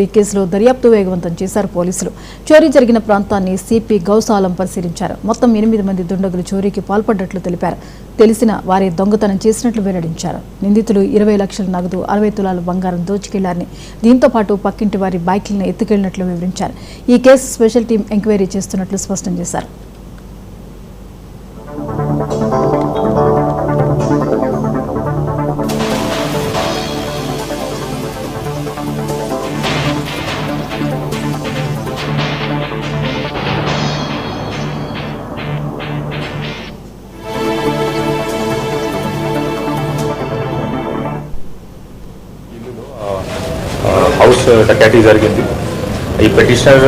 ఈ కేసులో దర్యాప్తు వేగవంతం చేశారు పోలీసులు. చోరీ జరిగిన ప్రాంతాన్ని సిపి గౌసాలం పరిశీలించారు. మొత్తం 8 మంది దుండగులు చోరీకి పాల్పడ్డట్లు తెలిపారు. తెలిసిన వారే దొంగతనం చేసినట్లు వెల్లడించారు. నిందితులు 20 లక్షల నగదు, 60 తులాల బంగారం దోచుకెళ్లారని, దీంతో పాటు పక్కింటి వారి బైక్లను ఎత్తుకెళ్లినట్లు వివరించారు. ఈ కేసు స్పెషల్ టీం ఎంక్వైరీ చేస్తున్నట్లు స్పష్టం చేశారు. హౌస్ డకాటీ జరిగింది. ఈ పెటిషనర్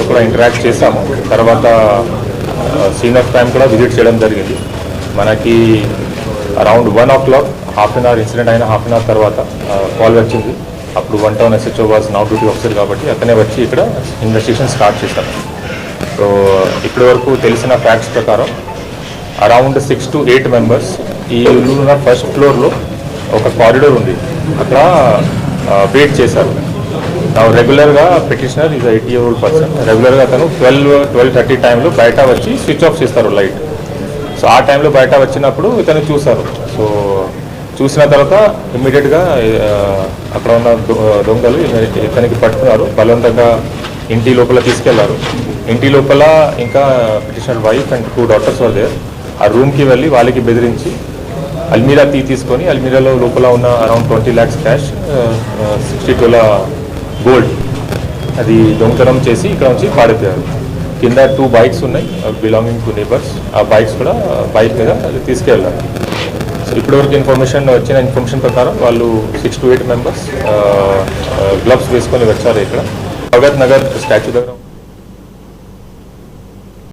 కూడా ఇంటరాక్ట్ చేసాము. తర్వాత సీన్ ఆఫ్ క్రైమ్ కూడా విజిట్ చేయడం జరిగింది. మనకి around 1 o'clock half an hour incident అయిన హాఫ్ అన్ అవర్ తర్వాత కాల్ వచ్చింది. అప్పుడు 1 town SHO was now duty officer కాబట్టి అతనే వచ్చి ఇక్కడ ఇన్వెస్టిగేషన్ స్టార్ట్ చేశారు. సో ఇప్పటి వరకు తెలిసిన ఫ్యాక్ట్స్ ప్రకారం అరౌండ్ 6 to 8 members ఈ ఇల్లు ఉన్న ఫస్ట్ ఫ్లోర్లో ఒక కారిడోర్ ఉంది, అక్కడ వెయిట్ చేశారు. రెగ్యులర్గా పెటిషనర్ ఈజ్ 80-year-old పర్సన్. రెగ్యులర్గా అతను 12:30 టైంలో బయట వచ్చి స్విచ్ ఆఫ్ చేస్తారు లైట్. సో ఆ టైంలో బయట వచ్చినప్పుడు ఇతను చూశారు. సో చూసిన తర్వాత ఇమ్మీడియట్గా అక్కడ ఉన్న దొంగలు ఇతనికి పట్టుకున్నారు. బలవంతంగా ఇంటి లోపల తీసుకెళ్లారు. ఇంటి లోపల ఇంకా petitioner wife and 2 daughters were there. ఆ రూమ్కి వెళ్ళి వాళ్ళకి బెదిరించి అల్మీరా తీసుకొని అల్మీరాలో లోపల ఉన్న అరౌండ్ 20 lakhs క్యాష్, 60 తులా గోల్డ్ అది దొంగతనం చేసి ఇక్కడ నుంచి పాడిపోయారు. కింద 2 bikes ఉన్నాయి బిలాంగింగ్ టు నేబర్స్. ఆ బైక్స్ కూడా బైక్ మీద తీసుకెళ్ళారు. సో ఇప్పటివరకు వచ్చిన ఇన్ఫర్మేషన్ ప్రకారం వాళ్ళు 6 to 8 members గ్లవ్స్ వేసుకొని వచ్చారు. ఇక్కడ భగత్ నగర్ స్టాచ్యూ దగ్గర